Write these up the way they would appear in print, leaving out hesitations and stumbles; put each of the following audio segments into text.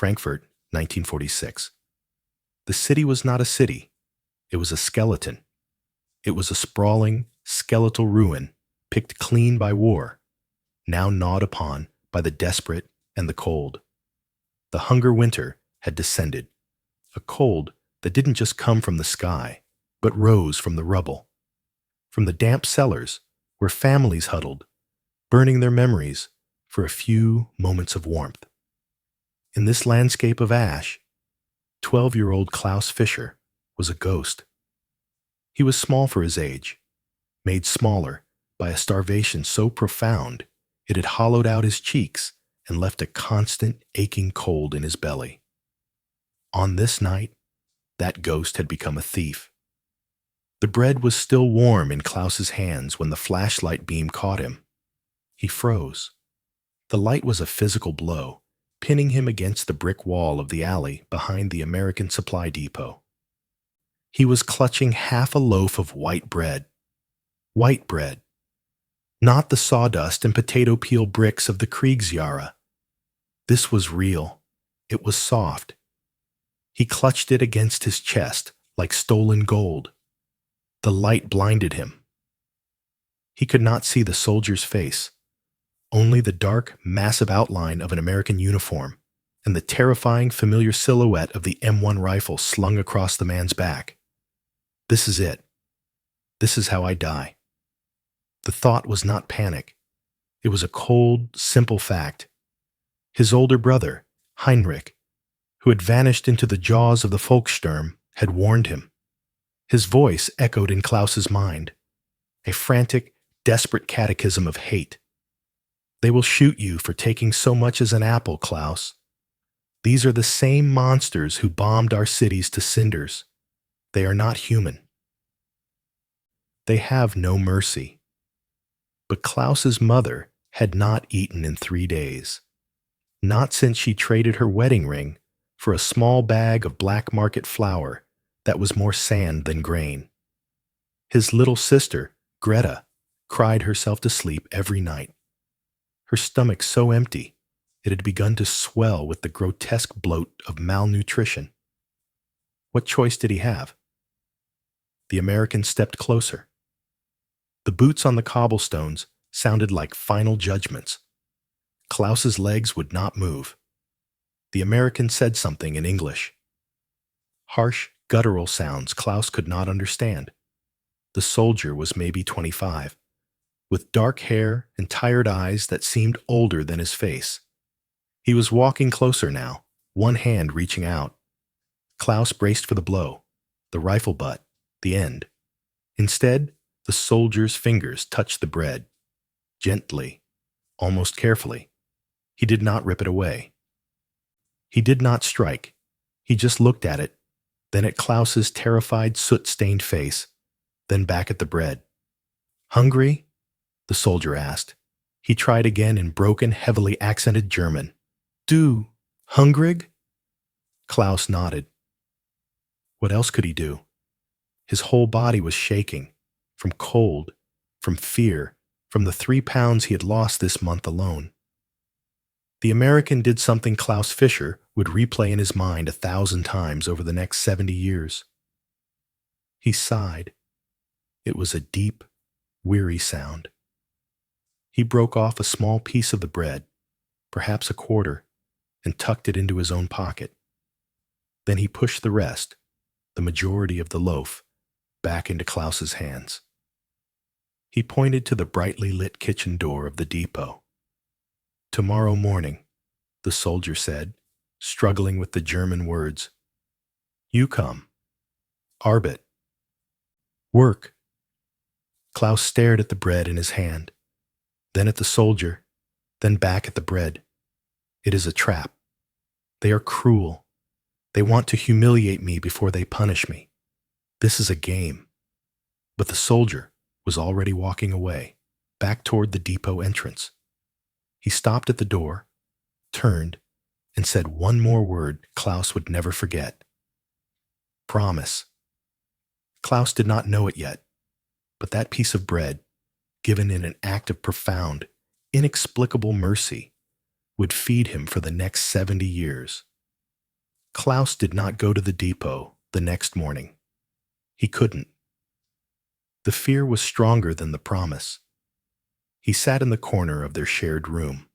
Frankfurt, 1946. The city was not a city. It was a skeleton. It was a sprawling, skeletal ruin picked clean by war, now gnawed upon by the desperate and the cold. The hunger winter had descended, a cold that didn't just come from the sky, but rose from the rubble, from the damp cellars where families huddled, burning their memories for a few moments of warmth. In this landscape of ash, 12-year-old Klaus Fischer was a ghost. He was small for his age, made smaller by a starvation so profound it had hollowed out his cheeks and left a constant aching cold in his belly. On this night, that ghost had become a thief. The bread was still warm in Klaus's hands when the flashlight beam caught him. He froze. The light was a physical blow, pinning him against the brick wall of the alley behind the American Supply Depot. He was clutching half a loaf of white bread. White bread. Not the sawdust and potato peel bricks of the Kriegsjahre. This was real. It was soft. He clutched it against his chest like stolen gold. The light blinded him. He could not see the soldier's face, only the dark, massive outline of an American uniform and the terrifying, familiar silhouette of the M1 rifle slung across the man's back. This is it. This is how I die. The thought was not panic. It was a cold, simple fact. His older brother, Heinrich, who had vanished into the jaws of the Volkssturm, had warned him. His voice echoed in Klaus's mind, a frantic, desperate catechism of hate. They will shoot you for taking so much as an apple, Klaus. These are the same monsters who bombed our cities to cinders. They are not human. They have no mercy. But Klaus's mother had not eaten in 3 days, not since she traded her wedding ring for a small bag of black market flour that was more sand than grain. His little sister, Greta, cried herself to sleep every night. Her stomach so empty, it had begun to swell with the grotesque bloat of malnutrition. What choice did he have? The American stepped closer. The boots on the cobblestones sounded like final judgments. Klaus's legs would not move. The American said something in English. Harsh, guttural sounds Klaus could not understand. The soldier was maybe 25, with dark hair and tired eyes that seemed older than his face. He was walking closer now, one hand reaching out. Klaus braced for the blow, the rifle butt, the end. Instead, the soldier's fingers touched the bread. Gently, almost carefully. He did not rip it away. He did not strike. He just looked at it, then at Klaus's terrified, soot-stained face, then back at the bread. Hungry? The soldier asked. He tried again in broken, heavily accented German. Du hungrig? Klaus nodded. What else could he do? His whole body was shaking, from cold, from fear, from the 3 pounds he had lost this month alone. The American did something Klaus Fischer would replay in his mind 1,000 times over the next 70 years. He sighed. It was a deep, weary sound. He broke off a small piece of the bread, perhaps a quarter, and tucked it into his own pocket. Then he pushed the rest, the majority of the loaf, back into Klaus's hands. He pointed to the brightly lit kitchen door of the depot. Tomorrow morning, the soldier said, struggling with the German words. You come. Arbeit. Work. Klaus stared at the bread in his hand, then at the soldier, then back at the bread. It is a trap. They are cruel. They want to humiliate me before they punish me. This is a game. But the soldier was already walking away, back toward the depot entrance. He stopped at the door, turned, and said one more word Klaus would never forget. Promise. Klaus did not know it yet, but that piece of bread, given in an act of profound, inexplicable mercy, would feed him for the next 70 years. Klaus did not go to the depot the next morning. He couldn't. The fear was stronger than the promise. He sat in the corner of their shared room.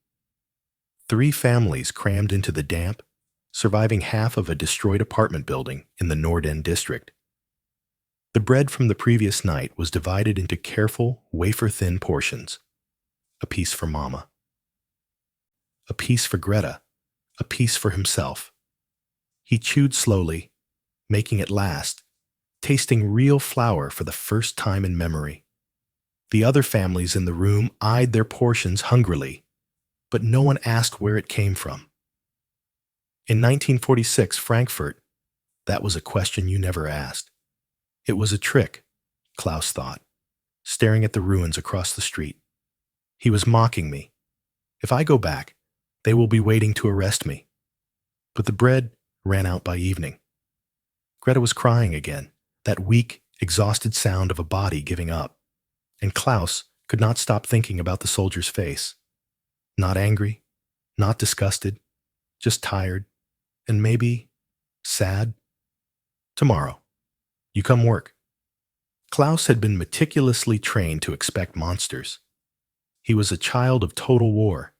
3 families crammed into the damp, surviving half of a destroyed apartment building in the Nord-End district. The bread from the previous night was divided into careful, wafer-thin portions. A piece for Mama. A piece for Greta. A piece for himself. He chewed slowly, making it last, tasting real flour for the first time in memory. The other families in the room eyed their portions hungrily, but no one asked where it came from. In 1946 Frankfurt, that was a question you never asked. It was a trick, Klaus thought, staring at the ruins across the street. He was mocking me. If I go back, they will be waiting to arrest me. But the bread ran out by evening. Greta was crying again, that weak, exhausted sound of a body giving up, and Klaus could not stop thinking about the soldier's face. Not angry, not disgusted, just tired, and maybe sad. Tomorrow, you come work. Klaus had been meticulously trained to expect monsters. He was a child of total war,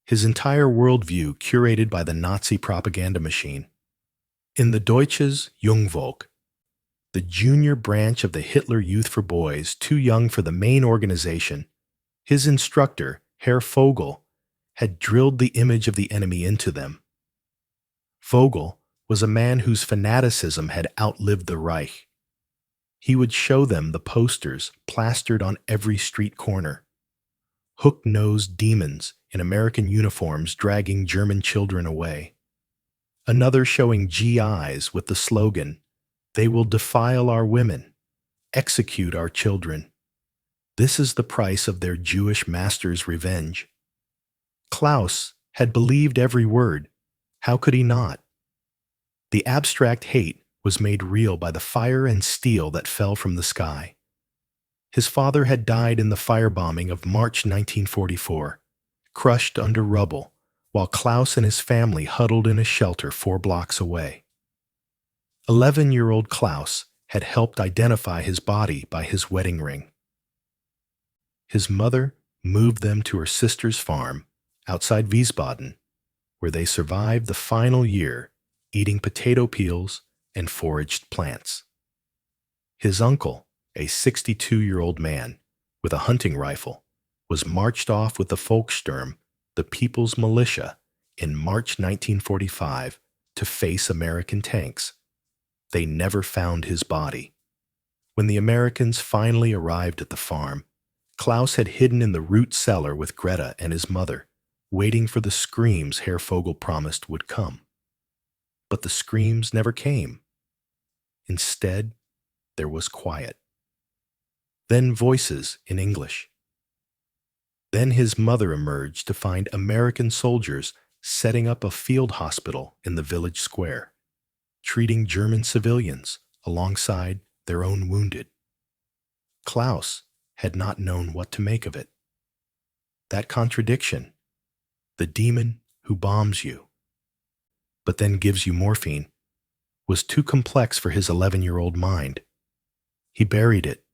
his entire worldview curated by the Nazi propaganda machine. In the Deutsches Jungvolk, the junior branch of the Hitler Youth for Boys too young for the main organization, his instructor, Herr Vogel, had drilled the image of the enemy into them. Vogel was a man whose fanaticism had outlived the Reich. He would show them the posters plastered on every street corner. Hook-nosed demons in American uniforms dragging German children away. Another showing GIs with the slogan, "They will defile our women, execute our children. This is the price of their Jewish master's revenge." Klaus had believed every word. How could he not? The abstract hate was made real by the fire and steel that fell from the sky. His father had died in the firebombing of March 1944, crushed under rubble, while Klaus and his family huddled in a shelter 4 blocks away. 11-year-old Klaus had helped identify his body by his wedding ring. His mother moved them to her sister's farm outside Wiesbaden, where they survived the final year eating potato peels and foraged plants. His uncle, a 62-year-old man with a hunting rifle, was marched off with the Volkssturm, the People's Militia, in March 1945 to face American tanks. They never found his body. When the Americans finally arrived at the farm, Klaus had hidden in the root cellar with Greta and his mother, waiting for the screams Herr Vogel promised would come. But the screams never came. Instead, there was quiet. Then voices in English. Then his mother emerged to find American soldiers setting up a field hospital in the village square, treating German civilians alongside their own wounded. Klaus had not known what to make of it. That contradiction, the demon who bombs you, but then gives you morphine, was too complex for his 11-year-old mind. He buried it.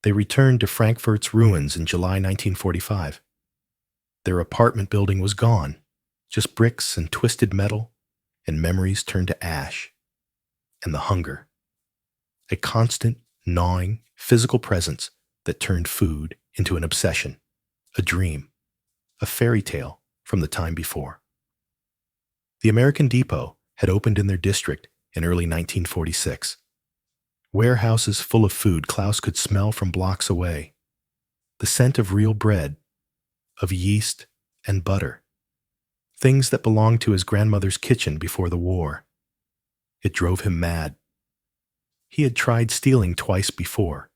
They returned to Frankfurt's ruins in July 1945. Their apartment building was gone, just bricks and twisted metal, and memories turned to ash. And the hunger. A constant, gnawing, physical presence that turned food into an obsession, a dream, a fairy tale from the time before. The American Depot had opened in their district in early 1946. Warehouses full of food Klaus could smell from blocks away. The scent of real bread, of yeast and butter. Things that belonged to his grandmother's kitchen before the war. It drove him mad. He had tried stealing twice before.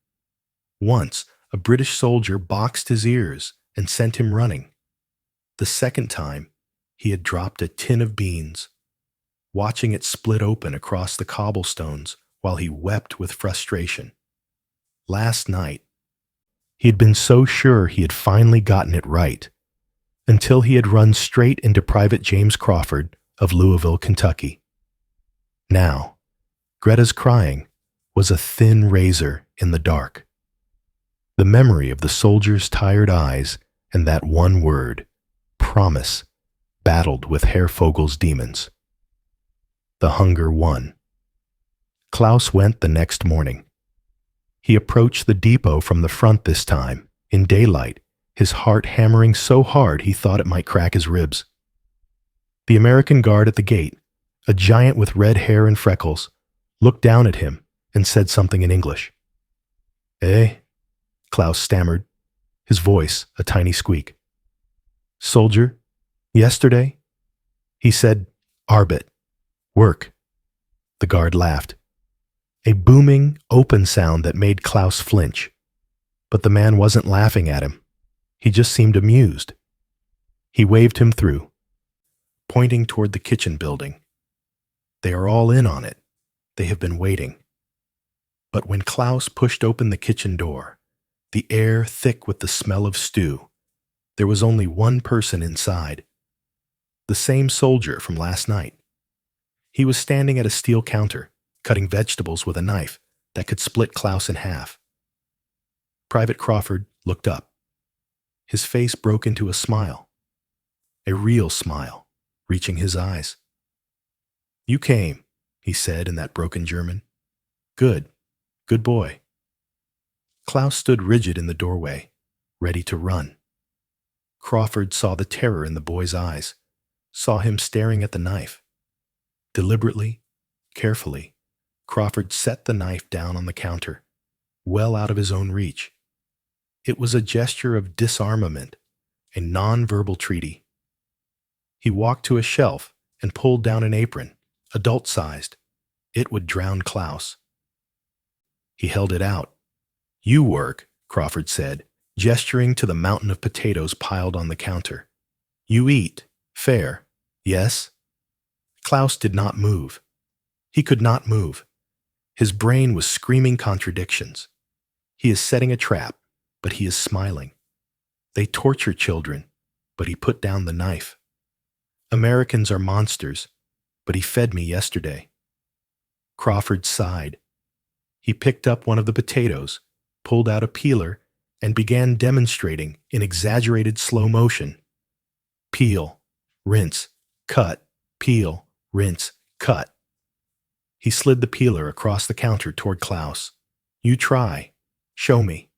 Once, a British soldier boxed his ears and sent him running. The second time, he had dropped a tin of beans, watching it split open across the cobblestones while he wept with frustration. Last night, he had been so sure he had finally gotten it right, until he had run straight into Private James Crawford of Louisville, Kentucky. Now, Greta's crying was a thin razor in the dark. The memory of the soldier's tired eyes and that one word, promise, battled with Herr Vogel's demons. The hunger won. Klaus went the next morning. He approached the depot from the front this time, in daylight, his heart hammering so hard he thought it might crack his ribs. The American guard at the gate, a giant with red hair and freckles, looked down at him and said something in English. "Eh?" Klaus stammered, his voice a tiny squeak. "Soldier, yesterday?" He said, "Arbeit, work." The guard laughed. A booming, open sound that made Klaus flinch. But the man wasn't laughing at him. He just seemed amused. He waved him through, pointing toward the kitchen building. They are all in on it. They have been waiting. But when Klaus pushed open the kitchen door, the air thick with the smell of stew, there was only one person inside. The same soldier from last night. He was standing at a steel counter, cutting vegetables with a knife that could split Klaus in half. Private Crawford looked up. His face broke into a smile. A real smile, reaching his eyes. "You came," he said in that broken German. "Good. Good boy." Klaus stood rigid in the doorway, ready to run. Crawford saw the terror in the boy's eyes, saw him staring at the knife. Deliberately, carefully, Crawford set the knife down on the counter, well out of his own reach. It was a gesture of disarmament, a non-verbal treaty. He walked to a shelf and pulled down an apron, adult-sized. It would drown Klaus. He held it out. "You work," Crawford said, gesturing to the mountain of potatoes piled on the counter. "You eat. Fair. Yes?" Klaus did not move. He could not move. His brain was screaming contradictions. He is setting a trap, but he is smiling. They torture children, but he put down the knife. Americans are monsters, but he fed me yesterday. Crawford sighed. He picked up one of the potatoes, pulled out a peeler, and began demonstrating in exaggerated slow motion. Peel, rinse, cut, peel, rinse, cut. He slid the peeler across the counter toward Klaus. "You try. Show me."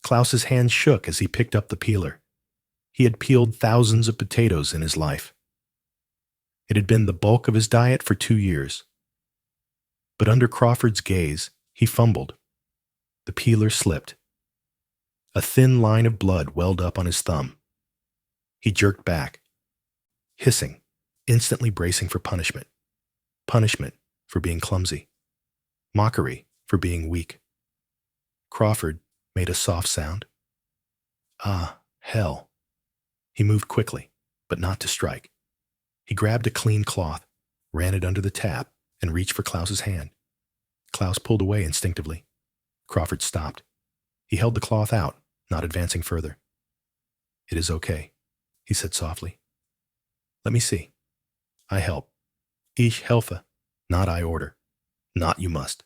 Klaus's hand shook as he picked up the peeler. He had peeled thousands of potatoes in his life. It had been the bulk of his diet for 2 years. But under Crawford's gaze, he fumbled. The peeler slipped. A thin line of blood welled up on his thumb. He jerked back, hissing, instantly bracing for punishment. Punishment for being clumsy. Mockery for being weak. Crawford made a soft sound. "Ah, hell." He moved quickly, but not to strike. He grabbed a clean cloth, ran it under the tap, and reached for Klaus's hand. Klaus pulled away instinctively. Crawford stopped. He held the cloth out, not advancing further. "It is okay," he said softly. "Let me see. I help. Ich helfe, not I order. Not you must.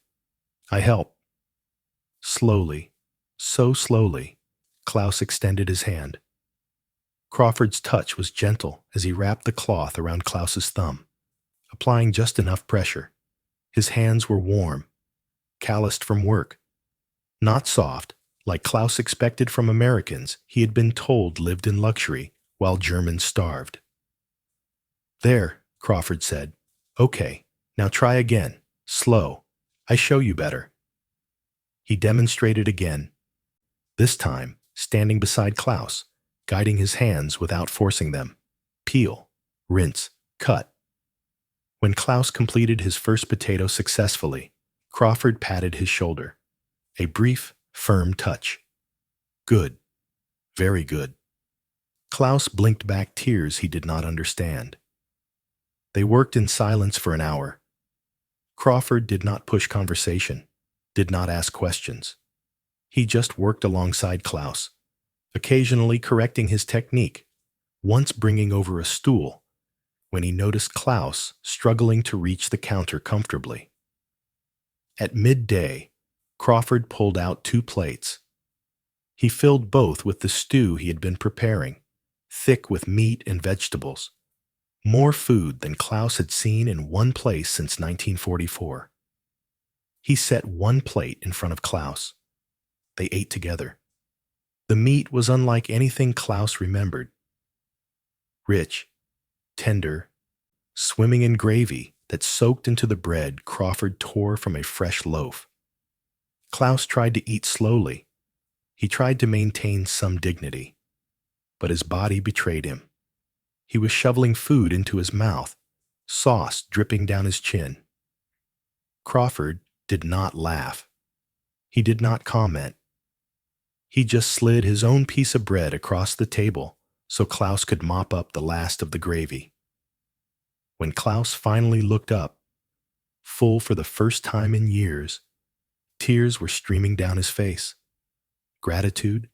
I help." Slowly, so slowly, Klaus extended his hand. Crawford's touch was gentle as he wrapped the cloth around Klaus's thumb, applying just enough pressure. His hands were warm, calloused from work. Not soft, like Klaus expected from Americans he had been told lived in luxury while Germans starved. "There," Crawford said. "Okay, now try again. Slow. I show you better." He demonstrated again, this time standing beside Klaus, guiding his hands without forcing them. Peel, rinse, cut. When Klaus completed his first potato successfully, Crawford patted his shoulder. A brief, firm touch. Good. Very good. Klaus blinked back tears he did not understand. They worked in silence for an hour. Crawford did not push conversation, did not ask questions. He just worked alongside Klaus, occasionally correcting his technique, once bringing over a stool, when he noticed Klaus struggling to reach the counter comfortably. At midday, Crawford pulled out 2 plates. He filled both with the stew he had been preparing, thick with meat and vegetables, more food than Klaus had seen in one place since 1944. He set 1 plate in front of Klaus. They ate together. The meat was unlike anything Klaus remembered. Rich, tender, swimming in gravy that soaked into the bread Crawford tore from a fresh loaf. Klaus tried to eat slowly. He tried to maintain some dignity, but his body betrayed him. He was shoveling food into his mouth, sauce dripping down his chin. Crawford did not laugh. He did not comment. He just slid his own piece of bread across the table so Klaus could mop up the last of the gravy. When Klaus finally looked up, full for the first time in years, tears were streaming down his face. Gratitude,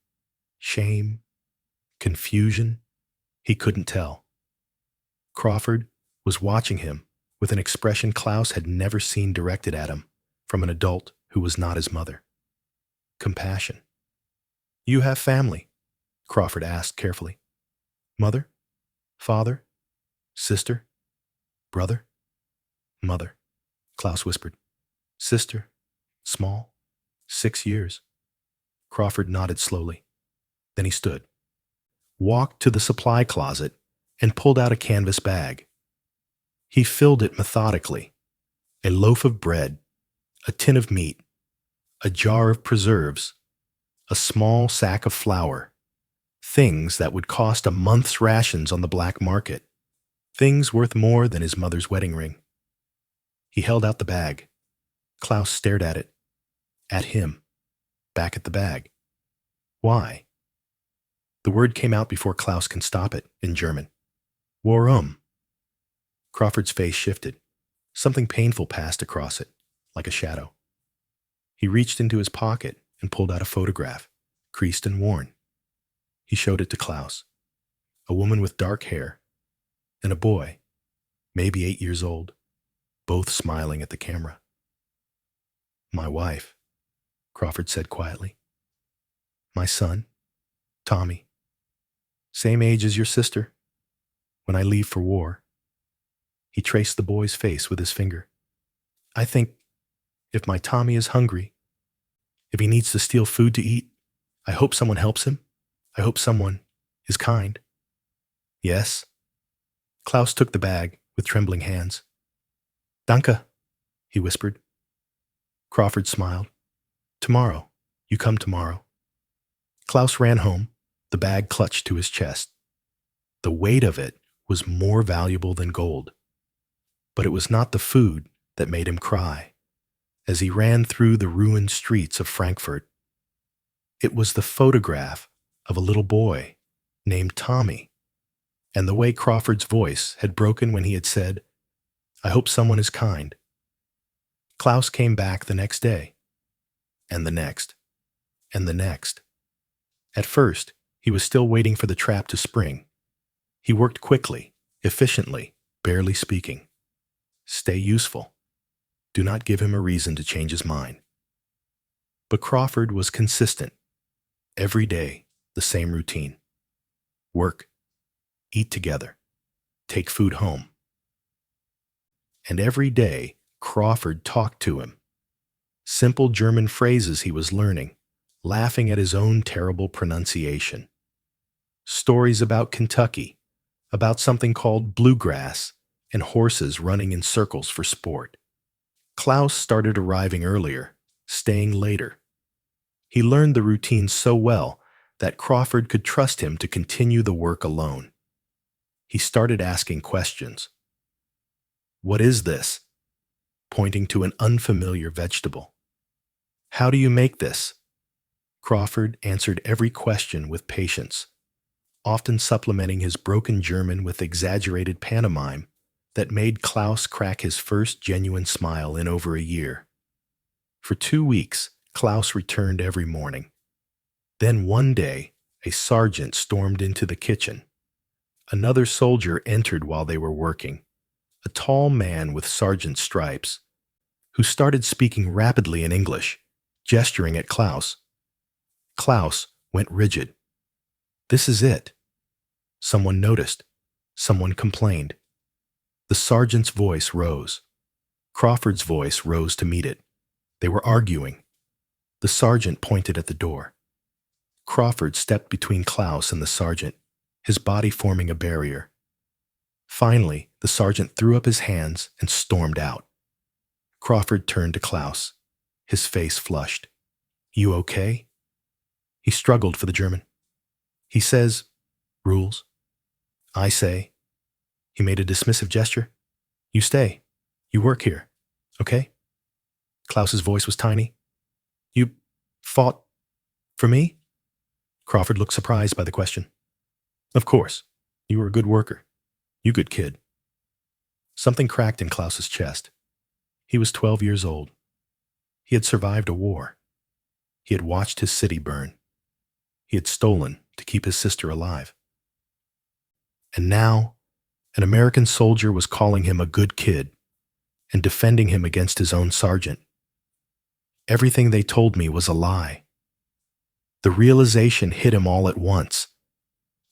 shame, confusion, he couldn't tell. Crawford was watching him with an expression Klaus had never seen directed at him from an adult who was not his mother. Compassion. "You have family?" Crawford asked carefully. "Mother? Father? Sister? Brother?" "Mother," Klaus whispered. "Sister? Small? 6 years." Crawford nodded slowly. Then he stood, walked to the supply closet, and pulled out a canvas bag. He filled it methodically. A loaf of bread, a tin of meat, a jar of preserves, a small sack of flour, things that would cost a month's rations on the black market, things worth more than his mother's wedding ring. He held out the bag. Klaus stared at it, at him, back at the bag. "Why?" The word came out before Klaus can stop it, in German. "Warum?" Crawford's face shifted. Something painful passed across it, like a shadow. He reached into his pocket and pulled out a photograph, creased and worn. He showed it to Klaus. A woman with dark hair, and a boy, maybe 8 years old, both smiling at the camera. "My wife," Crawford said quietly. "My son, Tommy. Same age as your sister. When I leave for war." He traced the boy's face with his finger. "I think if my Tommy is hungry, if he needs to steal food to eat, I hope someone helps him. I hope someone is kind." "Yes." Klaus took the bag with trembling hands. "Danke," he whispered. Crawford smiled. "Tomorrow. You come tomorrow." Klaus ran home, the bag clutched to his chest. The weight of it was more valuable than gold. But it was not the food that made him cry as he ran through the ruined streets of Frankfurt. It was the photograph of a little boy named Tommy, and the way Crawford's voice had broken when he had said, "I hope someone is kind." Klaus came back the next day, and the next, and the next. At first, he was still waiting for the trap to spring. He worked quickly, efficiently, barely speaking. Stay useful. Do not give him a reason to change his mind. But Crawford was consistent. Every day, the same routine. Work, eat together, take food home. And every day, Crawford talked to him. Simple German phrases he was learning, laughing at his own terrible pronunciation. Stories about Kentucky, about something called bluegrass, and horses running in circles for sport. Klaus started arriving earlier, staying later. He learned the routine so well that Crawford could trust him to continue the work alone. He started asking questions. "What is this?" pointing to an unfamiliar vegetable. "How do you make this?" Crawford answered every question with patience, often supplementing his broken German with exaggerated pantomime that made Klaus crack his first genuine smile in over a year. For 2 weeks, Klaus returned every morning. Then one day, a sergeant stormed into the kitchen. Another soldier entered while they were working, a tall man with sergeant stripes, who started speaking rapidly in English, gesturing at Klaus. Klaus went rigid. This is it. Someone noticed. Someone complained. The sergeant's voice rose. Crawford's voice rose to meet it. They were arguing. The sergeant pointed at the door. Crawford stepped between Klaus and the sergeant, his body forming a barrier. Finally, the sergeant threw up his hands and stormed out. Crawford turned to Klaus. His face flushed. You okay? He struggled for the German. He says, rules. I say. He made a dismissive gesture. You stay. You work here. Okay? Klaus's voice was tiny. You fought for me? Crawford looked surprised by the question. Of course. You were a good worker. You good kid. Something cracked in Klaus's chest. He was 12 years old. He had survived a war. He had watched his city burn. He had stolen to keep his sister alive. And now, an American soldier was calling him a good kid and defending him against his own sergeant. Everything they told me was a lie. The realization hit him all at once,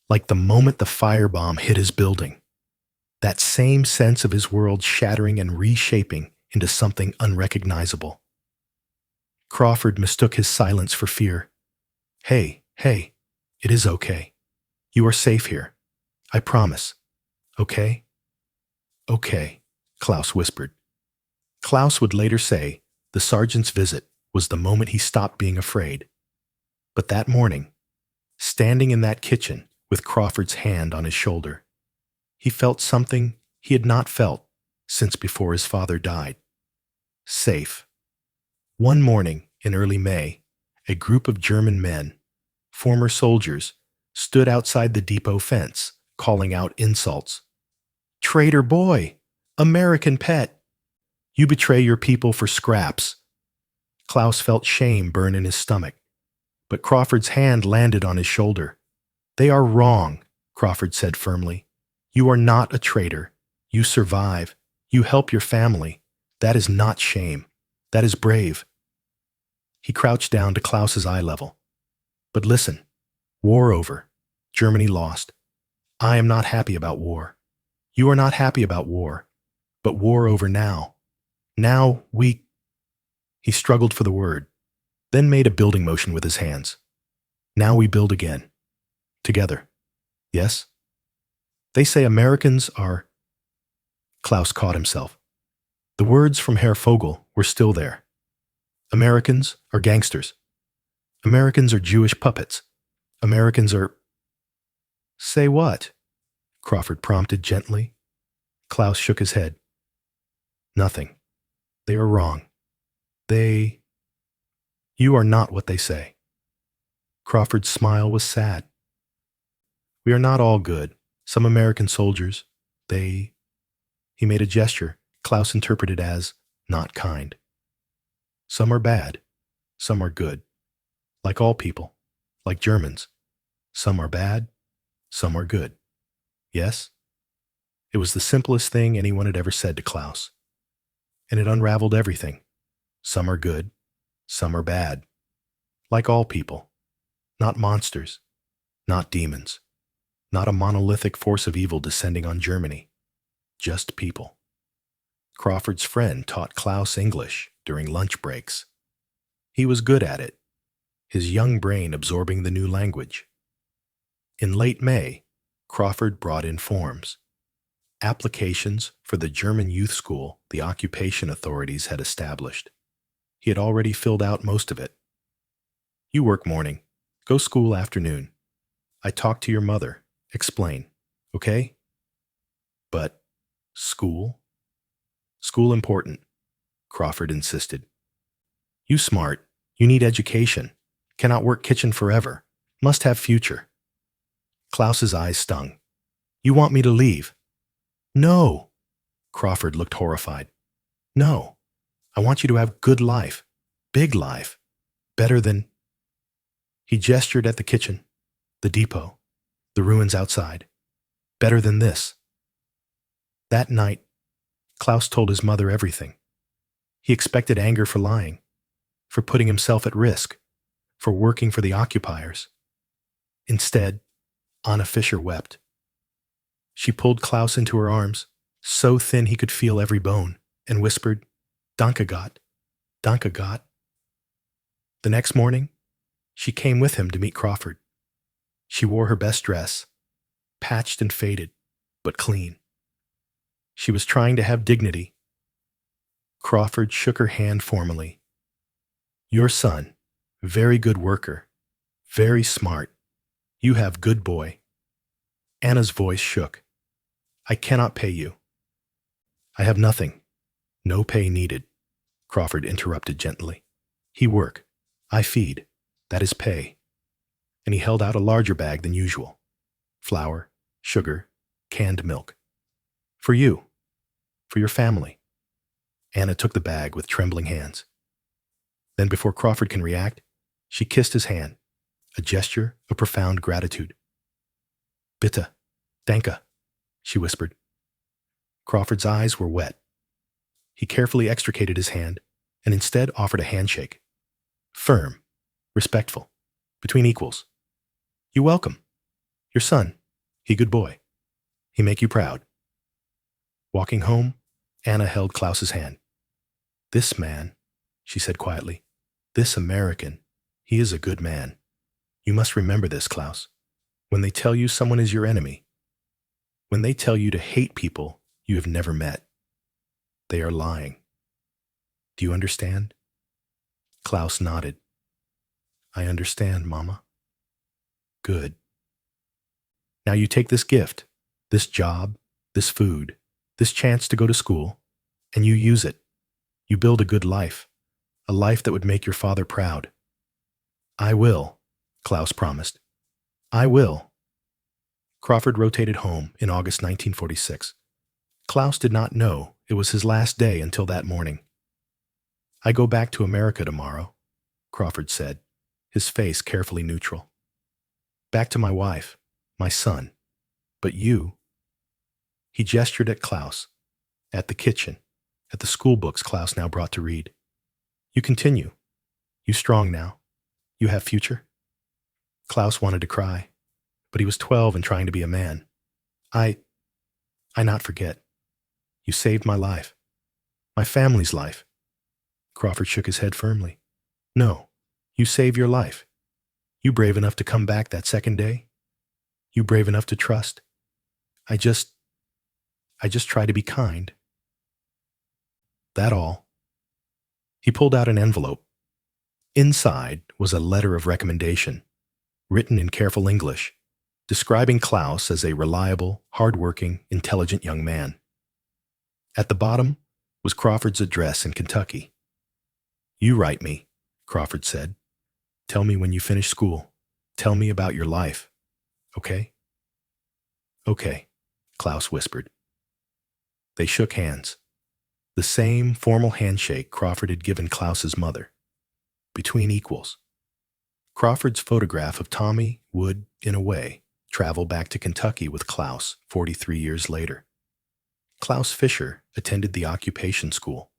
like the moment the firebomb hit his building. That same sense of his world shattering and reshaping into something unrecognizable. Crawford mistook his silence for fear. Hey, it is okay. You are safe here. I promise. Okay? Okay, Klaus whispered. Klaus would later say the sergeant's visit was the moment he stopped being afraid. But that morning, standing in that kitchen with Crawford's hand on his shoulder, he felt something he had not felt since before his father died. Safe. One morning in early May, a group of German men, former soldiers, stood outside the depot fence, calling out insults. Traitor boy! American pet! You betray your people for scraps. Klaus felt shame burn in his stomach, but Crawford's hand landed on his shoulder. They are wrong, Crawford said firmly. You are not a traitor. You survive. You help your family. That is not shame. That is brave. He crouched down to Klaus's eye level. But listen, war over. Germany lost. I am not happy about war. You are not happy about war. But war over now. Now we... He struggled for the word, then made a building motion with his hands. Now we build again. Together. Yes? They say Americans are... Klaus caught himself. The words from Herr Vogel were still there. Americans are gangsters. Americans are Jewish puppets. Americans are... Say what? Crawford prompted gently. Klaus shook his head. Nothing. They are wrong. You are not what they say. Crawford's smile was sad. We are not all good. Some American soldiers, He made a gesture Klaus interpreted as not kind. Some are bad. Some are good. Like all people. Like Germans. Some are bad. Some are good. Yes? It was the simplest thing anyone had ever said to Klaus. And it unraveled everything. Some are good. Some are bad. Like all people. Not monsters. Not demons. Not a monolithic force of evil descending on Germany. Just people. Crawford's friend taught Klaus English during lunch breaks. He was good at it, his young brain absorbing the new language. In late May, Crawford brought in forms. Applications for the German youth school the occupation authorities had established. He had already filled out most of it. You work morning. Go school afternoon. I talk to your mother. Explain. Okay? But school? School important, Crawford insisted. You smart. You need education. Cannot work kitchen forever. Must have future. Klaus's eyes stung. You want me to leave? No. Crawford looked horrified. No. I want you to have good life. Big life. Better than... He gestured at the kitchen, the depot, the ruins outside. Better than this. That night, Klaus told his mother everything. He expected anger for lying, for putting himself at risk, for working for the occupiers. Instead, Anna Fischer wept. She pulled Klaus into her arms, so thin he could feel every bone, and whispered, "Danke Gott, danke Gott." The next morning, she came with him to meet Crawford. She wore her best dress, patched and faded, but clean. She was trying to have dignity. Crawford shook her hand formally. "Your son, very good worker, very smart. You have good boy." Anna's voice shook. "I cannot pay you." "I have nothing. No pay needed," Crawford interrupted gently. "He work. I feed. That is pay." And he held out a larger bag than usual. Flour, sugar, canned milk. "For you. For your family." Anna took the bag with trembling hands. Then before Crawford can react, she kissed his hand, a gesture of profound gratitude. "Bitte, danke," she whispered. Crawford's eyes were wet. He carefully extricated his hand and instead offered a handshake. Firm, respectful, between equals. "You welcome. Your son, he good boy. He make you proud." Walking home, Anna held Klaus's hand. "This man," she said quietly, "this American, he is a good man. You must remember this, Klaus. When they tell you someone is your enemy, when they tell you to hate people you have never met, they are lying. Do you understand?" Klaus nodded. "I understand, Mama." "Good. Now you take this gift, this job, this food, this chance to go to school, and you use it. You build a good life, a life that would make your father proud." "I will," Klaus promised. "I will." Crawford rotated home in August 1946. Klaus did not know it was his last day until that morning. "I go back to America tomorrow," Crawford said, his face carefully neutral. "Back to my wife, my son. But you—" He gestured at Klaus, at the kitchen, at the school books Klaus now brought to read. "You continue. You strong now. You have future." Klaus wanted to cry, but he was 12 and trying to be a man. I not forget. You saved my life. My family's life." Crawford shook his head firmly. "No, you saved your life. You brave enough to come back that second day. You brave enough to trust. I just try to be kind. That all." He pulled out an envelope. Inside was a letter of recommendation, written in careful English, describing Klaus as a reliable, hard-working, intelligent young man. At the bottom was Crawford's address in Kentucky. "You write me," Crawford said. "Tell me when you finish school. Tell me about your life. Okay?" "Okay," Klaus whispered. They shook hands. The same formal handshake Crawford had given Klaus's mother. Between equals. Crawford's photograph of Tommy would, in a way, travel back to Kentucky with Klaus 43 years later. Klaus Fischer attended the occupation school,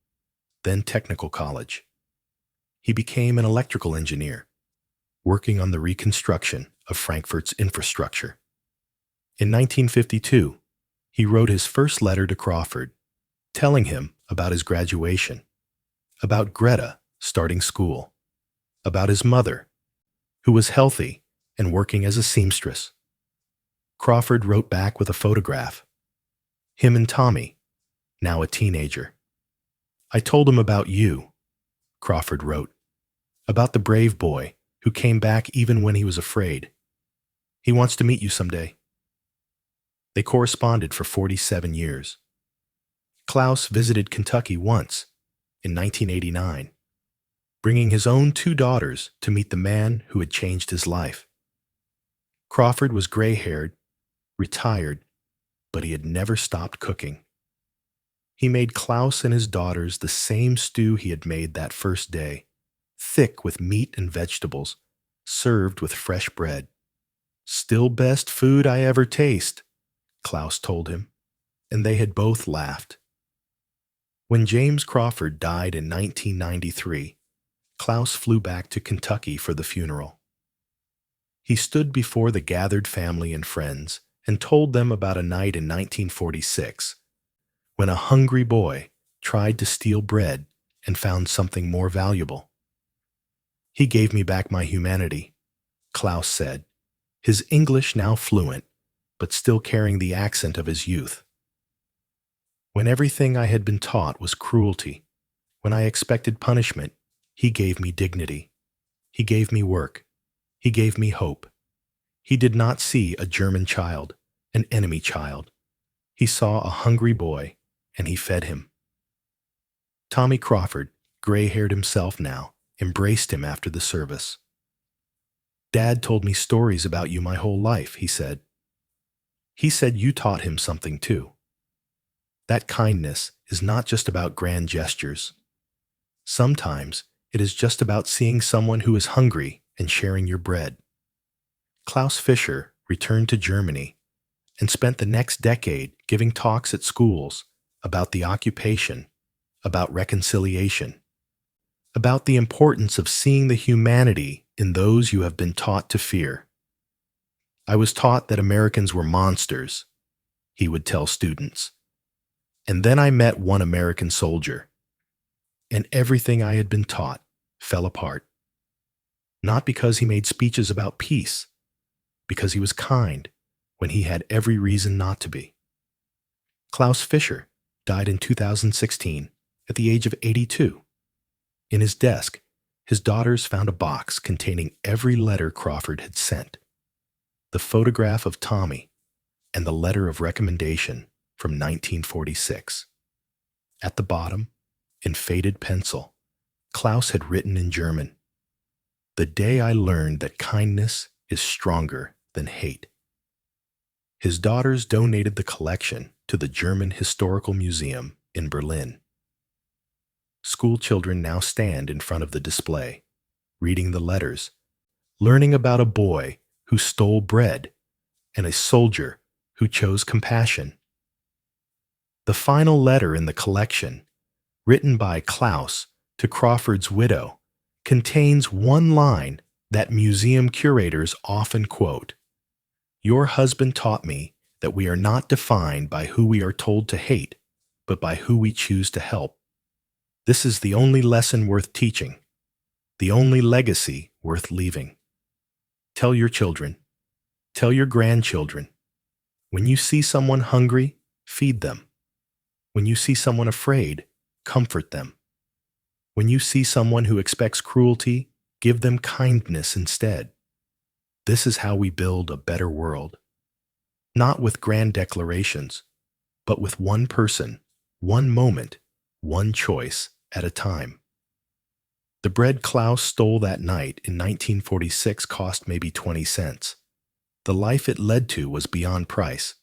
then technical college. He became an electrical engineer, working on the reconstruction of Frankfurt's infrastructure. In 1952, he wrote his first letter to Crawford, telling him about his graduation, about Greta starting school, about his mother, who was healthy and working as a seamstress. Crawford wrote back with a photograph. Him and Tommy, now a teenager. "I told him about you," Crawford wrote, "about the brave boy who came back even when he was afraid. He wants to meet you someday." They corresponded for 47 years. Klaus visited Kentucky once, in 1989, bringing his own 2 daughters to meet the man who had changed his life. Crawford was gray-haired, retired, but he had never stopped cooking. He made Klaus and his daughters the same stew he had made that first day, thick with meat and vegetables, served with fresh bread. "Still best food I ever taste," Klaus told him, and they had both laughed. When James Crawford died in 1993, Klaus flew back to Kentucky for the funeral. He stood before the gathered family and friends and told them about a night in 1946 when a hungry boy tried to steal bread and found something more valuable. "He gave me back my humanity," Klaus said, his English now fluent, but still carrying the accent of his youth. "When everything I had been taught was cruelty, when I expected punishment, he gave me dignity. He gave me work. He gave me hope. He did not see a German child, an enemy child. He saw a hungry boy, and he fed him." Tommy Crawford, gray-haired himself now, embraced him after the service. "Dad told me stories about you my whole life," he said. "He said you taught him something too. That kindness is not just about grand gestures. Sometimes it is just about seeing someone who is hungry and sharing your bread." Klaus Fischer returned to Germany and spent the next decade giving talks at schools about the occupation, about reconciliation, about the importance of seeing the humanity in those you have been taught to fear. "I was taught that Americans were monsters," he would tell students. "And then I met one American soldier, and everything I had been taught fell apart. Not because he made speeches about peace, because he was kind when he had every reason not to be." Klaus Fischer died in 2016 at the age of 82. In his desk, his daughters found a box containing every letter Crawford had sent, the photograph of Tommy, and the letter of recommendation from 1946. At the bottom, in faded pencil, Klaus had written in German, "The day I learned that kindness is stronger than hate." His daughters donated the collection to the German Historical Museum in Berlin. School children now stand in front of the display, reading the letters, learning about a boy who stole bread and a soldier who chose compassion. The final letter in the collection, written by Klaus to Crawford's widow, contains one line that museum curators often quote: "Your husband taught me that we are not defined by who we are told to hate, but by who we choose to help. This is the only lesson worth teaching, the only legacy worth leaving. Tell your children, tell your grandchildren, when you see someone hungry, feed them. When you see someone afraid, comfort them. When you see someone who expects cruelty, give them kindness instead. This is how we build a better world. Not with grand declarations, but with one person, one moment, one choice at a time." The bread Klaus stole that night in 1946 cost maybe 20 cents. The life it led to was beyond price.